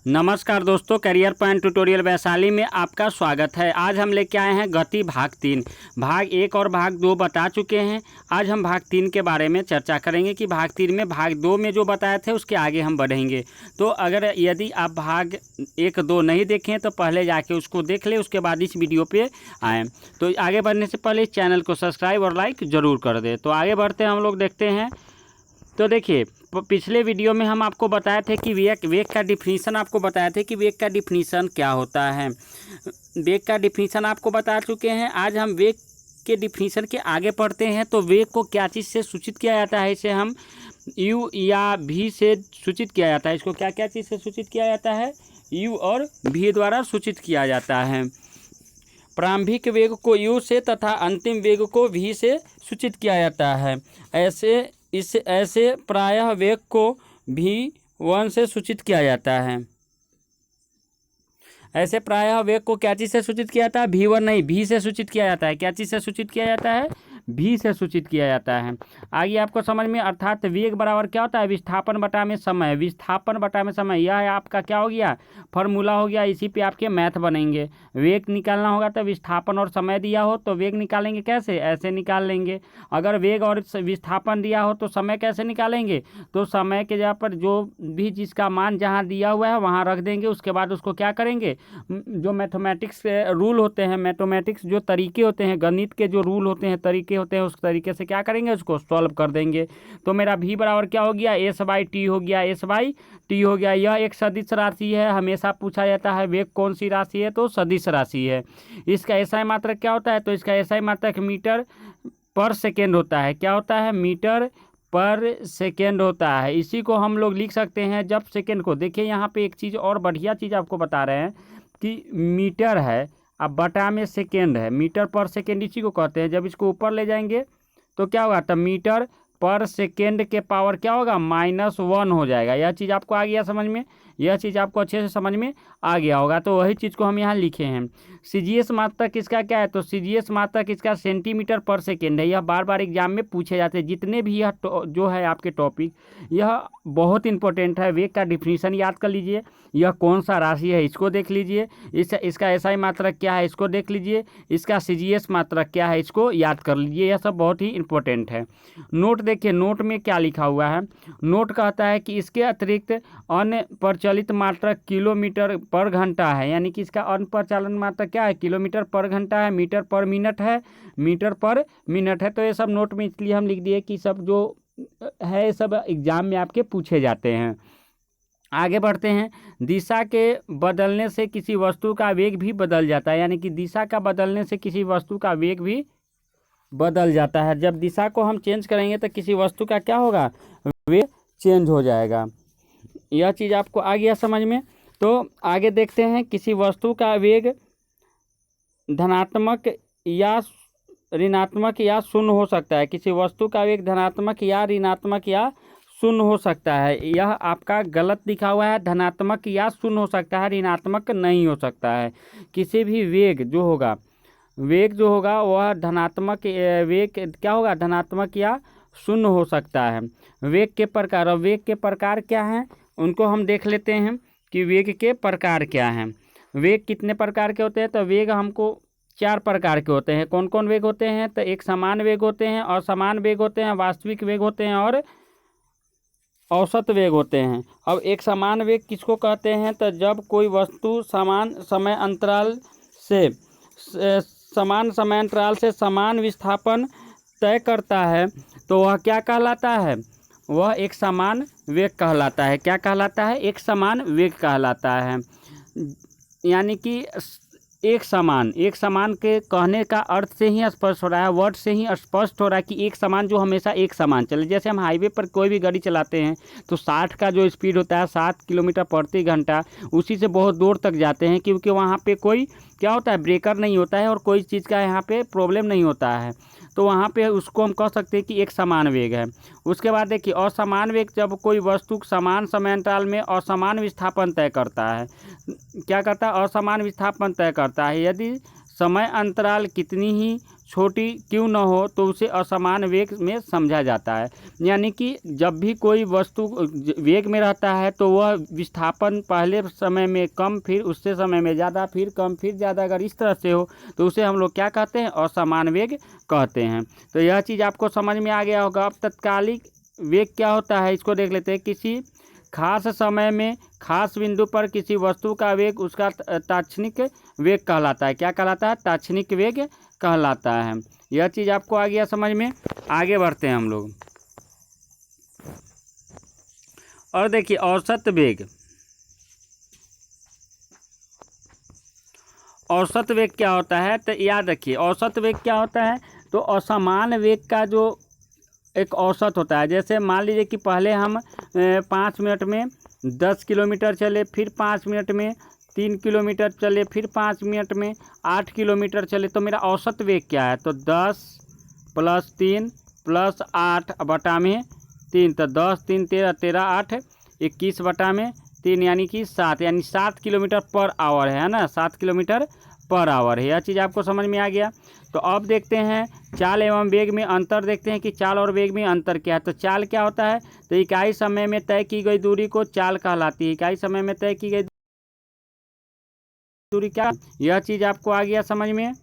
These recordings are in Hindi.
नमस्कार दोस्तों, करियर पॉइंट ट्यूटोरियल वैशाली में आपका स्वागत है। आज हम लेके आए हैं गति भाग 3। भाग 1 और भाग 2 बता चुके हैं। आज हम भाग 3 के बारे में चर्चा करेंगे कि भाग 3 में भाग 2 में जो बताए थे उसके आगे हम बढ़ेंगे। तो अगर यदि आप भाग 1 2 नहीं देखें तो पहले जाके उसको देख लें, उसके बाद इस वीडियो पे आएँ। तो आगे बढ़ने से पहले इस चैनल को सब्सक्राइब और लाइक ज़रूर कर दें। तो आगे बढ़ते हैं, हम लोग देखते हैं। तो देखिए, पिछले वीडियो में हम आपको बताए थे कि वेग का डिफिनीसन आपको बताए थे कि वेग का डिफिनीसन क्या होता है। वेग का डिफिनीसन आपको बता चुके हैं। आज हम वेग के डिफिनीसन के आगे पढ़ते हैं। तो वेग को क्या चीज़ से सूचित किया जाता है? इसे हम यू या भी से सूचित किया जाता है। इसको क्या क्या चीज़ से सूचित किया जाता है? यू और भी द्वारा सूचित किया जाता है। प्रारंभिक वेग को यू से तथा अंतिम वेग को भी से सूचित किया जाता है। ऐसे प्रायः वेग को v1 से सूचित किया जाता है। ऐसे प्रायः वेग को क्या चीज़ से सूचित किया जाता है? v1 नहीं, v से सूचित किया जाता है। क्या चीज़ से सूचित किया जाता है? v से सूचित किया जाता है। आगे आपको समझ में, अर्थात वेग बराबर क्या होता है? विस्थापन बटा में समय। विस्थापन बटा में समय, यह आपका क्या हो गया? फॉर्मूला हो गया। इसी पे आपके मैथ बनेंगे। वेग निकालना होगा तो विस्थापन और समय दिया हो तो वेग निकालेंगे कैसे? ऐसे निकाल लेंगे। अगर वेग और विस्थापन दिया हो तो समय कैसे निकालेंगे? तो समय के जगह पर जो भी जिसका मान जहाँ दिया हुआ है वहाँ रख देंगे। उसके बाद उसको क्या करेंगे? जो मैथमेटिक्स रूल होते हैं, मैथमेटिक्स जो तरीके होते हैं, गणित के जो रूल होते हैं, तरीके होते हैं, उस तरीके से क्या करेंगे? उसको सॉल्व कर देंगे। तो मेरा v बराबर क्या हो गया? एस बाई टी हो गया। एस बाई टी हो गया। यह एक सदिश राशि है। हमेशा पूछा जाता है वेग कौन सी राशि है? तो सदिश राशि है। इसका एसआई मात्रक क्या होता है? तो इसका एसआई मात्रक मीटर पर सेकेंड होता है। क्या होता है? मीटर पर सेकेंड होता है। इसी को हम लोग लिख सकते हैं जब सेकेंड को, देखिए यहाँ पे एक चीज़ और बढ़िया चीज़ आपको बता रहे हैं कि मीटर है, अब बटा में सेकेंड है। मीटर पर सेकेंड इसी को कहते हैं। जब इसको ऊपर ले जाएंगे तो क्या होगा? तब मीटर पर सेकेंड के पावर क्या होगा? -1 हो जाएगा। यह चीज़ आपको आ गया समझ में? यह चीज़ आपको अच्छे से समझ में आ गया होगा। तो वही चीज़ को हम यहाँ लिखे हैं। सीजीएस मात्रक इसका क्या है? तो सीजीएस मात्रक इसका सेंटीमीटर पर सेकेंड है। यह बार बार एग्जाम में पूछे जाते हैं। जितने भी यह जो है आपके टॉपिक, यह बहुत इंपॉर्टेंट है। वेग का डिफिनीशन याद कर लीजिए। यह कौन सा राशि है इसको देख लीजिए। इसका एसआई मात्रक क्या है इसको देख लीजिए। इसका सीजीएस मात्रक क्या है इसको याद कर लीजिए। यह सब बहुत ही इंपॉर्टेंट है। नोट देखिए, नोट में क्या लिखा हुआ है। नोट कहता है कि इसके अतिरिक्त अन्य प्रचलित मात्रक किलोमीटर पर घंटा है। यानी कि इसका अन्य प्रचलन मात्रक क्या है? किलोमीटर पर घंटा है। मीटर पर मिनट है। मीटर पर मिनट है। तो ये सब नोट में इसलिए हम लिख दिए कि सब जो है सब एग्जाम में आपके पूछे जाते हैं। आगे बढ़ते हैं। दिशा के बदलने से किसी वस्तु का वेग भी बदल जाता है। यानी कि दिशा का बदलने से किसी वस्तु का वेग भी बदल जाता है। जब दिशा को हम चेंज करेंगे तो किसी वस्तु का क्या होगा? वेग चेंज हो जाएगा। यह चीज़ आपको आ गया समझ में? तो आगे देखते हैं। किसी वस्तु का वेग धनात्मक या ऋणात्मक या शून्य हो सकता है। किसी वस्तु का वेग धनात्मक या ऋणात्मक या शून्य हो सकता है। यह आपका गलत लिखा हुआ है। धनात्मक या शून्य हो सकता है, ऋणात्मक नहीं हो सकता है। किसी भी वेग जो होगा वह धनात्मक वेग क्या होगा? धनात्मक या शून्य हो सकता है। वेग के प्रकार, और वेग के प्रकार क्या हैं उनको हम देख लेते हैं कि वेग के प्रकार क्या हैं। वेग कितने प्रकार के होते हैं? तो वेग हमको 4 प्रकार के होते हैं। कौन कौन वेग होते हैं? तो एक समान वेग होते हैं, असमान वेग होते हैं, वास्तविक वेग होते हैं और औसत वेग होते हैं। अब एक समान वेग किसको कहते हैं? तो जब कोई वस्तु समान समय अंतराल से समान विस्थापन तय करता है तो वह क्या कहलाता है? वह एक समान वेग कहलाता है। क्या कहलाता है? एक समान वेग कहलाता है। यानी कि एक समान के कहने का अर्थ से ही स्पष्ट हो रहा है, वर्ड से ही स्पष्ट हो रहा है कि एक समान जो हमेशा एक समान चले। जैसे हम हाईवे पर कोई भी गाड़ी चलाते हैं तो 60 का जो स्पीड होता है 7 किलोमीटर प्रति घंटा, उसी से बहुत दूर तक जाते हैं क्योंकि वहाँ पे कोई क्या होता है? ब्रेकर नहीं होता है और कोई चीज़ का यहाँ पे प्रॉब्लम नहीं होता है। तो वहाँ पे उसको हम कह सकते हैं कि एक समान वेग है। उसके बाद देखिए, असमान वेग जब कोई वस्तु समान समय अंतराल में असमान विस्थापन तय करता है। क्या करता है? असमान विस्थापन तय करता है। यदि समय अंतराल कितनी ही छोटी क्यों न हो तो उसे असमान वेग में समझा जाता है। यानी कि जब भी कोई वस्तु वेग में रहता है तो वह विस्थापन पहले समय में कम, फिर उससे समय में ज़्यादा, फिर कम, फिर ज़्यादा, अगर इस तरह से हो तो उसे हम लोग क्या कहते हैं, असमान वेग कहते हैं। तो यह चीज़ आपको समझ में आ गया होगा। अब तत्कालिक वेग क्या होता है इसको देख लेते हैं। किसी खास समय में खास बिंदु पर किसी वस्तु का वेग उसका तात्क्षणिक वेग कहलाता है। क्या कहलाता है? तात्क्षणिक वेग कहलाता है। यह चीज़ आपको आ गया समझ में। आगे बढ़ते हैं हम लोग और देखिए औसत वेग। औसत वेग क्या होता है तो याद रखिए, औसत वेग क्या होता है तो असमान वेग का जो एक औसत होता है। जैसे मान लीजिए कि पहले हम 5 मिनट में 10 किलोमीटर चले, फिर 5 मिनट में 3 किलोमीटर चले, फिर 5 मिनट में 8 किलोमीटर चले, तो मेरा औसत वेग क्या है तो 10 + 3 + 8 बटा में 3, तो 10 3 13 13 8 21 बटा में 3 यानी कि 7, यानी 7 किलोमीटर पर आवर है ना, 7 किलोमीटर पर आवर है। यह चीज़ आपको समझ में आ गया। तो अब देखते हैं चाल एवं वेग में अंतर। देखते हैं कि चाल और वेग में अंतर क्या है। तो चाल क्या होता है तो इकाई समय में तय की गई दूरी को चाल कहलाती है। इकाई समय में तय की गई दूरी क्या, यह चीज़ आपको आ गया समझ में।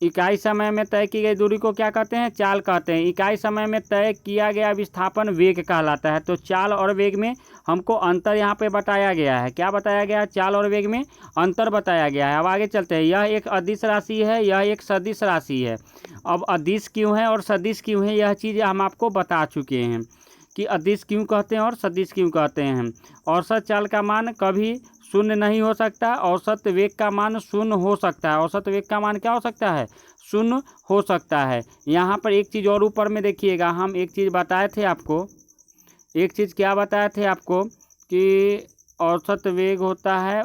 इकाई समय में तय की गई दूरी को क्या कहते हैं, चाल कहते हैं। इकाई समय में तय किया गया विस्थापन वेग कहलाता है। तो चाल और वेग में हमको अंतर यहाँ पे बताया गया है। क्या बताया गया है? चाल और वेग में अंतर बताया गया है। अब आगे चलते हैं। यह एक अदिश राशि है, यह एक सदिश राशि है। अब अदिश क्यों है और सदिश क्यों है यह चीज़ हम आपको बता चुके हैं कि अदिश क्यों कहते हैं और सदिश क्यों कहते हैं। औसत चाल का मान कभी शून्य नहीं हो सकता, औसत वेग का मान शून्य हो सकता है। औसत वेग का मान क्या हो सकता है? शून्य हो सकता है। यहाँ पर एक चीज़ और ऊपर में देखिएगा, हम एक चीज़ बताए थे आपको। एक चीज़ क्या बताए थे आपको कि औसत वेग होता है,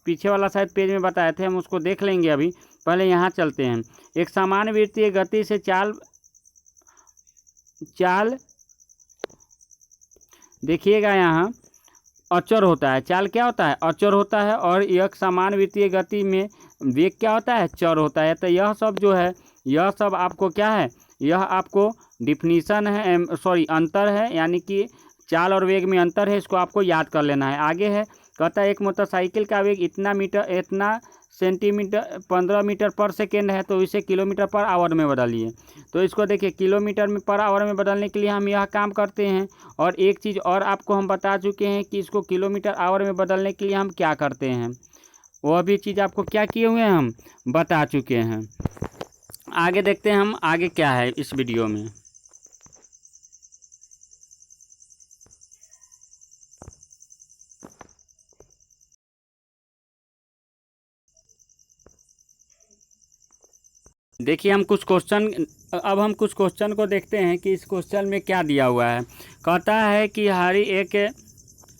पीछे वाला शायद पेज में बताए थे, हम उसको देख लेंगे अभी। पहले यहाँ चलते हैं। एक समान वृत्तीय गति से चाल देखिएगा यहाँ अचर होता है। चाल क्या होता है? अचर होता है। और एक समान वृत्तीय गति में वेग क्या होता है? चर होता है। तो यह सब जो है, यह सब आपको क्या है, यह आपको डिफिनीसन है, अंतर है। यानी कि चाल और वेग में अंतर है, इसको आपको याद कर लेना है। आगे है, कहता है एक मोटरसाइकिल का वेग इतना सेंटीमीटर 15 मीटर पर सेकेंड है, तो इसे किलोमीटर पर आवर में बदलिए। तो इसको देखिए, किलोमीटर में पर आवर में बदलने के लिए हम यह काम करते हैं। और एक चीज़ और आपको हम बता चुके हैं कि इसको किलोमीटर आवर में बदलने के लिए हम क्या करते हैं, वह भी चीज़ आपको क्या किए हुए हैं, हम बता चुके हैं। आगे देखते हैं हम आगे क्या है इस वीडियो में। देखिए हम कुछ क्वेश्चन को देखते हैं कि इस क्वेश्चन में क्या दिया हुआ है। कहता है कि हरी एक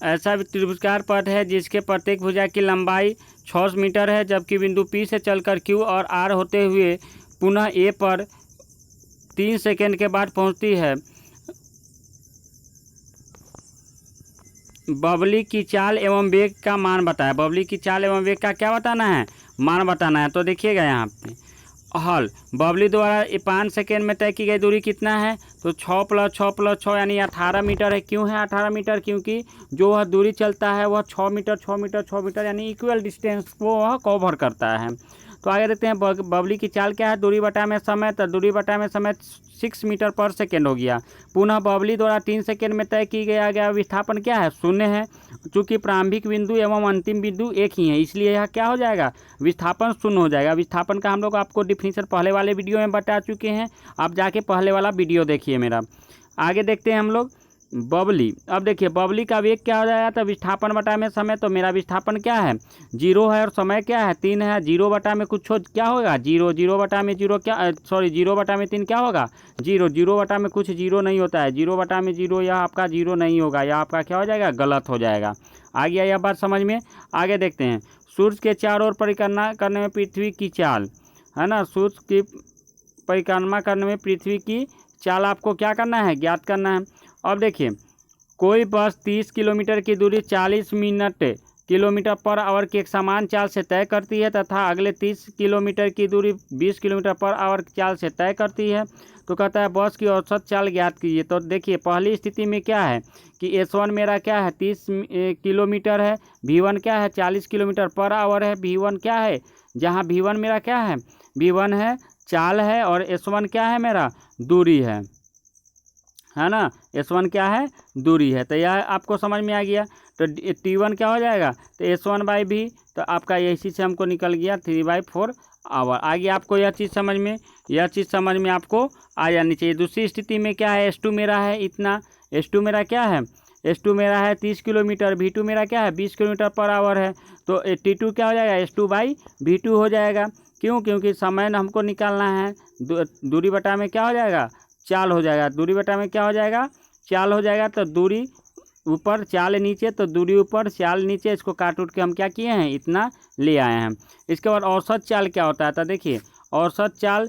ऐसा त्रिभुजाकार पथ है जिसके प्रत्येक भुजा की लंबाई 6 मीटर है, जबकि बिंदु P से चलकर Q और R होते हुए पुनः A पर 3 सेकेंड के बाद पहुंचती है। बबली की चाल एवं वेग का मान बताया। बबली की चाल एवं वेग का क्या बताना है? मान बताना है। तो देखिएगा यहाँ पे हल, बबली द्वारा 5 सेकेंड में तय की गई दूरी कितना है तो 6 + 6 + 6 यानी 18 मीटर है। क्यों है 18 मीटर? क्योंकि जो वह दूरी चलता है वह 6 मीटर 6 मीटर 6 मीटर यानी इक्वल डिस्टेंस को वह कवर करता है। तो आगे देखते हैं बबली की चाल क्या है, दूरी बटा में समय। तो दूरी बटा में समय 6 मीटर पर सेकेंड हो गया। पुनः बबली द्वारा 3 सेकेंड में तय की गया विस्थापन क्या है? 0 है। चूँकि प्रारंभिक बिंदु एवं अंतिम बिंदु एक ही है, इसलिए यह क्या हो जाएगा, विस्थापन 0 हो जाएगा। विस्थापन का हम लोग आपको डिफिनीशन पहले वाले वीडियो में बता चुके हैं, आप जाके पहले वाला वीडियो देखिए मेरा। आगे देखते हैं हम लोग बबली। अब देखिए बबली का वेग क्या हो जाएगा तो विस्थापन बटा में समय। तो मेरा विस्थापन क्या है? 0 है और समय क्या है? 3 है। 0 बटा में कुछ क्या होगा? 0। 0 बटा में 0 क्या 0 बटा में 3 क्या होगा? 0। 0 बटा में कुछ 0 नहीं होता है। 0 बटा में 0 यह आपका 0 नहीं होगा, यह आपका क्या हो जाएगा? गलत हो जाएगा। आ गया यह बात समझ में। आगे देखते हैं सूर्य के चारों ओर परिक्रमा करने में पृथ्वी की चाल, है ना। सूर्य की परिक्रमा करने में पृथ्वी की चाल आपको क्या करना है? ज्ञात करना है। अब देखिए कोई बस 30 किलोमीटर की दूरी 40 मिनट किलोमीटर पर आवर की एक समान चाल से तय करती है तथा अगले 30 किलोमीटर की दूरी 20 किलोमीटर पर आवर की चाल से तय करती है, तो कहता है बस की औसत चाल ज्ञात कीजिए। तो देखिए पहली स्थिति में क्या है कि S1 मेरा क्या है 30 किलोमीटर है, V1 क्या है 40 किलोमीटर पर आवर है, V1 क्या है, जहाँ V1 मेरा क्या है, V1 है चाल है और S1 क्या है मेरा दूरी है ना, S1 क्या है दूरी है। तो यह आपको समझ में आ गया। तो T1 क्या हो जाएगा, तो S1/V, तो आपका इसी से हमको निकल गया 3/4 आवर। आगे आपको यह चीज़ समझ में आपको आ जानी चाहिए। दूसरी स्थिति में क्या है, S2 मेरा है इतना, S2 मेरा क्या है, S2 मेरा है 30 किलोमीटर, V2 मेरा क्या है 20 किलोमीटर पर आवर है, तो T2 क्या हो जाएगा S2/V2 हो जाएगा। क्यों, क्योंकि समय हमको निकालना है, दूरी बटा में क्या हो जाएगा चाल हो जाएगा, दूरी बटा में क्या हो जाएगा चाल हो जाएगा। तो दूरी ऊपर चाल नीचे, तो दूरी ऊपर चाल नीचे, इसको काट उठ के हम क्या किए हैं इतना ले आए हैं। इसके बाद औसत चाल क्या होता है, तो देखिए औसत चाल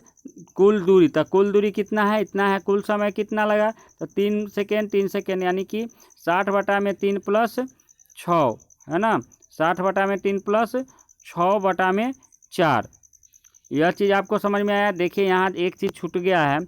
कुल दूरी, तो कुल दूरी कितना है इतना है, कुल समय कितना लगा, तो 3 सेकेंड यानी कि 60/3 + 6 है ना, 60/3 + 6/4। यह चीज़ आपको समझ में आया। देखिए यहाँ एक चीज़ छूट गया है,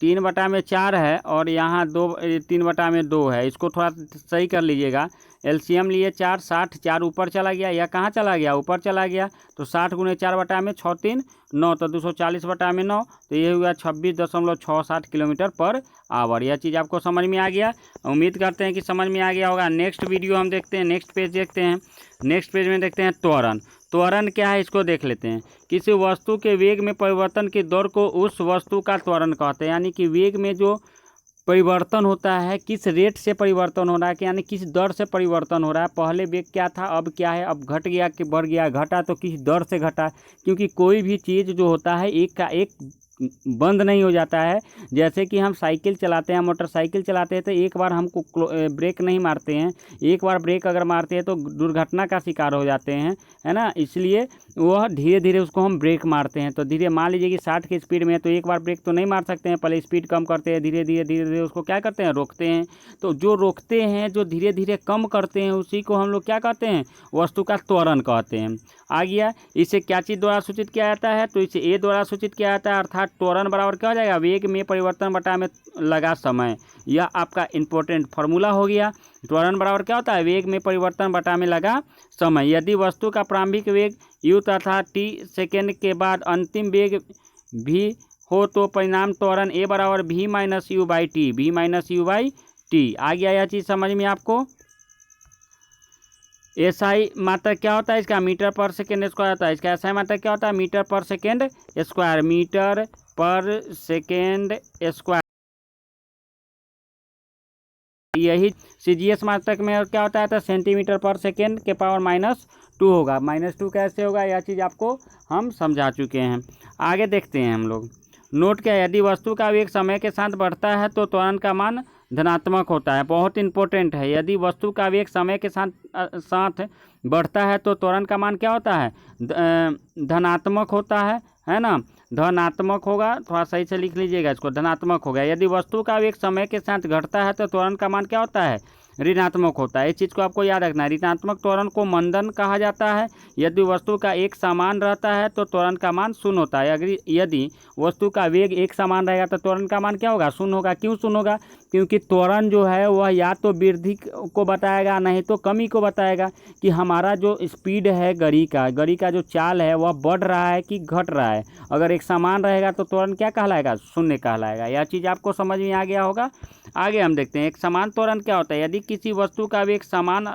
3/4 है और यहाँ 3/2 है, इसको थोड़ा सही कर लीजिएगा। एलसीएम लिए 4, 60, 4 ऊपर चला गया, या कहाँ चला गया ऊपर चला गया, तो 60 × 4/6 3 9, तो 240/9, तो ये हुआ 26.67 किलोमीटर पर आवर। यह चीज़ आपको समझ में आ गया, उम्मीद करते हैं कि समझ में आ गया होगा। नेक्स्ट वीडियो हम देखते हैं, नेक्स्ट पेज देखते हैं। नेक्स्ट पेज में देखते हैं त्वरण। त्वरण क्या है इसको देख लेते हैं। किसी वस्तु के वेग में परिवर्तन की दर को उस वस्तु का त्वरण कहते हैं, यानी कि वेग में जो परिवर्तन होता है, किस रेट से परिवर्तन हो रहा है, कि यानी किस दर से परिवर्तन हो रहा है। पहले वेग क्या था, अब क्या है, अब घट गया कि बढ़ गया, घटा तो किस दर से घटा, क्योंकि कोई भी चीज़ जो होता है एक का एक बंद नहीं हो जाता है। जैसे कि हम साइकिल चलाते हैं, मोटरसाइकिल चलाते हैं, तो एक बार हमको ब्रेक नहीं मारते हैं, एक बार ब्रेक अगर मारते हैं तो दुर्घटना का शिकार हो जाते हैं, है ना। इसलिए वह धीरे धीरे उसको हम ब्रेक मारते हैं। तो धीरे मान लीजिए कि 60 की स्पीड में है, तो एक बार ब्रेक तो नहीं मार सकते हैं, पहले स्पीड कम करते हैं, धीरे धीरे उसको क्या करते हैं रोकते हैं। तो जो रोकते हैं, जो धीरे धीरे कम करते हैं, उसी को हम लोग क्या कहते हैं, वस्तु का त्वरण कहते हैं। आ गया। इसे क्या चीज़ द्वारा सूचित किया जाता है, तो इसे ए द्वारा सूचित किया जाता है, अर्थात त्वरण बराबर क्या हो जाएगा, वेग में परिवर्तन बटा में लगा समय। यह आपका इंपॉर्टेंट फार्मूला हो गया। त्वरण बराबर क्या होता है, वेग में परिवर्तन बटा में लगा समय। यदि वस्तु का प्रारंभिक वेग u तथा t सेकेंड के बाद अंतिम वेग v हो, तो परिणाम त्वरण a बराबर v-u/t, v-u/t। आ गया यह चीज़ समझ में आपको। एसआई मात्रक क्या होता है इसका, मीटर पर सेकेंड स्क्वायर होता है। इसका एसआई मात्रक क्या होता है, मीटर पर सेकेंड स्क्वायर, मीटर पर सेकेंड स्क्वायर। यही सीजीएस मात्रक में क्या होता है, तो सेंटीमीटर पर सेकेंड के पावर -2 होगा। -2 कैसे होगा, यह चीज़ आपको हम समझा चुके हैं। आगे देखते हैं हम लोग। नोट क्या, यदि वस्तु का वेग समय के साथ बढ़ता है तो त्वरण का मान धनात्मक होता है। बहुत इंपॉर्टेंट है, यदि वस्तु का वेग समय के साथ बढ़ता है तो त्वरण का मान क्या होता है, धनात्मक होता है ना, धनात्मक होगा। थोड़ा सही से लिख लीजिएगा इसको, धनात्मक हो गया। यदि वस्तु का वेग समय के साथ घटता है तो त्वरण का मान क्या होता है, ऋणात्मक होता है। इस चीज़ को आपको याद रखना है। ऋणात्मक त्वरण को मंदन कहा जाता है। यदि वस्तु का एक समान रहता है तो त्वरण का मान शून्य होता है। अगर यदि वस्तु का वेग एक समान रहेगा तो त्वरण का मान क्या होगा, शून्य होगा। क्यों शून्य होगा, क्योंकि त्वरण जो है वह या तो वृद्धि को बताएगा, नहीं तो कमी को बताएगा, कि हमारा जो स्पीड है गड़ी का जो चाल है वह बढ़ रहा है कि घट रहा है। अगर एक समान रहेगा तो त्वरण क्या कहलाएगा, शून्य कहलाएगा। यह चीज़ आपको समझ में आ गया होगा। आगे हम देखते हैं एक समान त्वरण क्या होता है। यदि किसी वस्तु का वेग समान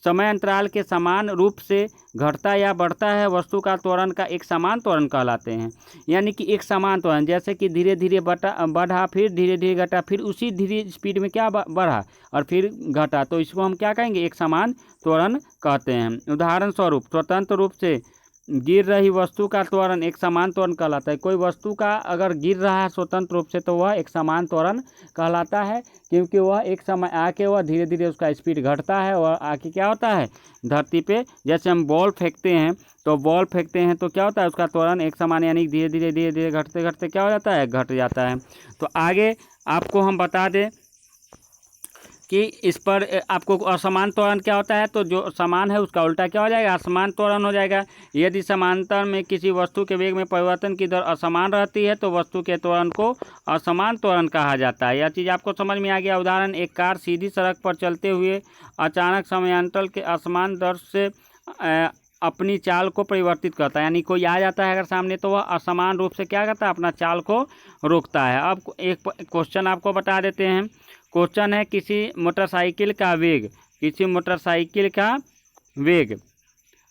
समय अंतराल के समान रूप से घटता या बढ़ता है, वस्तु का त्वरण का एक समान त्वरण कहलाते हैं। यानी कि एक समान त्वरण, जैसे कि धीरे धीरे बढ़ा, फिर धीरे धीरे घटा, फिर उसी धीरे स्पीड में क्या बढ़ा और फिर घटा, तो इसको हम क्या कहेंगे, एक समान त्वरण कहते हैं। उदाहरण स्वरूप स्वतंत्र रूप से गिर रही वस्तु का त्वरण एक समान त्वरण कहलाता है। कोई वस्तु का अगर गिर रहा है स्वतंत्र रूप से तो वह एक समान त्वरण कहलाता है, क्योंकि वह एक समय आके वह धीरे धीरे उसका स्पीड घटता है, वह आके क्या होता है धरती पे। जैसे हम बॉल फेंकते हैं तो बॉल फेंकते हैं तो क्या होता है उसका त्वरण एक समान, यानी धीरे धीरे घटते घटते क्या हो जाता है घट जाता है। तो आगे आपको हम बता दें कि इस पर आपको असमान त्वरण क्या होता है, तो जो समान है उसका उल्टा क्या हो जाएगा असमान त्वरण हो जाएगा। यदि समांतर में किसी वस्तु के वेग में परिवर्तन की दर असमान रहती है तो वस्तु के त्वरण को असमान त्वरण कहा जाता है। यह चीज़ आपको समझ में आ गया। उदाहरण, एक कार सीधी सड़क पर चलते हुए अचानक समयांतर के असमान दर से अपनी चाल को परिवर्तित करता है, यानी कोई आ जाता है अगर सामने तो वह असमान रूप से क्या करता है अपना चाल को रोकता है। अब एक क्वेश्चन आपको बता देते हैं। क्वेश्चन है, किसी मोटरसाइकिल का वेग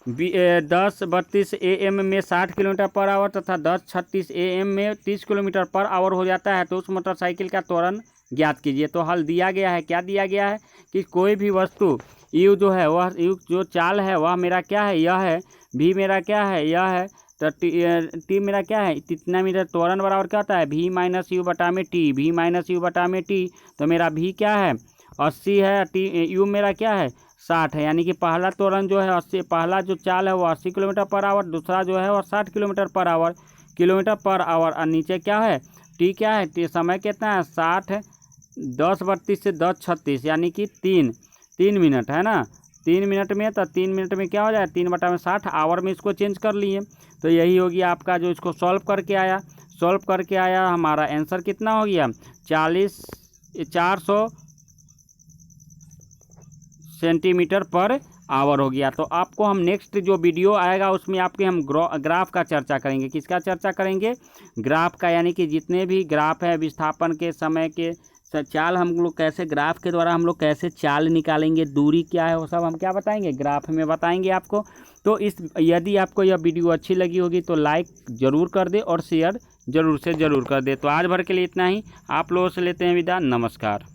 10:32 AM में 60 किलोमीटर पर आवर तथा 10:36 AM में 30 किलोमीटर पर आवर हो जाता है, तो उस मोटरसाइकिल का त्वरण ज्ञात कीजिए। तो हल दिया गया है, क्या दिया गया है कि कोई भी वस्तु यू जो है वह यू जो चाल है वह मेरा क्या है यह है, भी मेरा क्या है यह है, तो टी मेरा क्या है कितना मीटर, त्वरण बराबर क्या होता है v माइनस यू बटा में टी, v माइनस यू बटा में टी। तो मेरा v क्या है 80 है, टी यू मेरा क्या है 60 है, यानी कि पहला त्वरण जो है 80, पहला जो चाल है वो 80 किलोमीटर पर आवर, दूसरा जो है वो 60 किलोमीटर पर आवर। और नीचे क्या है टी क्या है, टी समय कितना है 60, 10:32 से 10:36 यानी कि 3 मिनट है ना, 3 मिनट में, तो 3 मिनट में क्या हो जाए 3/60, आवर में इसको चेंज कर लिए। तो यही होगी आपका जो इसको सॉल्व करके आया हमारा आंसर कितना हो गया 400 सेंटीमीटर पर आवर हो गया। तो आपको हम नेक्स्ट जो वीडियो आएगा उसमें आपके हम ग्राफ का चर्चा करेंगे। किसका चर्चा करेंगे, ग्राफ का, यानी कि जितने भी ग्राफ है विस्थापन के समय के चाल हम लोग कैसे ग्राफ के द्वारा हम लोग कैसे चाल निकालेंगे, दूरी क्या है वो सब हम क्या बताएंगे ग्राफ में बताएंगे आपको। तो यदि आपको यह वीडियो अच्छी लगी होगी तो लाइक ज़रूर कर दे और शेयर ज़रूर से ज़रूर कर दे। तो आज भर के लिए इतना ही, आप लोगों से लेते हैं विदा, नमस्कार।